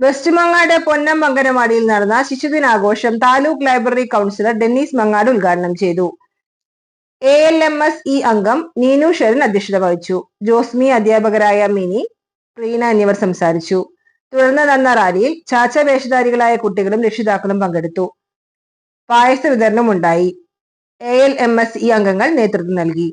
West Mangad Ponnam അങ്കനവാടിയിൽ നടന്ന ശിശുദിനാഘോഷം taluk library councillor Dennis Mangad ഉദ്ഘാടനം ചെയ്തു. ALMS അംഗം നീനു ഷെറിൻ അധ്യക്ഷത വഹിച്ചു. ജോസ്മി, അധ്യാപകരായ മിനി, പ്രീന എന്നിവർ സംസാരിച്ചു. തുടർന്ന് നടന്ന റാലിയിൽ ചാച്ച വേഷധാരികളായ കുട്ടികളും രക്ഷിതാക്കളും പങ്കെടുത്തു. പായസ വിതരണം ഉണ്ടായി. ALMS അംഗങ്ങൾ നേതൃത്വം നൽകി.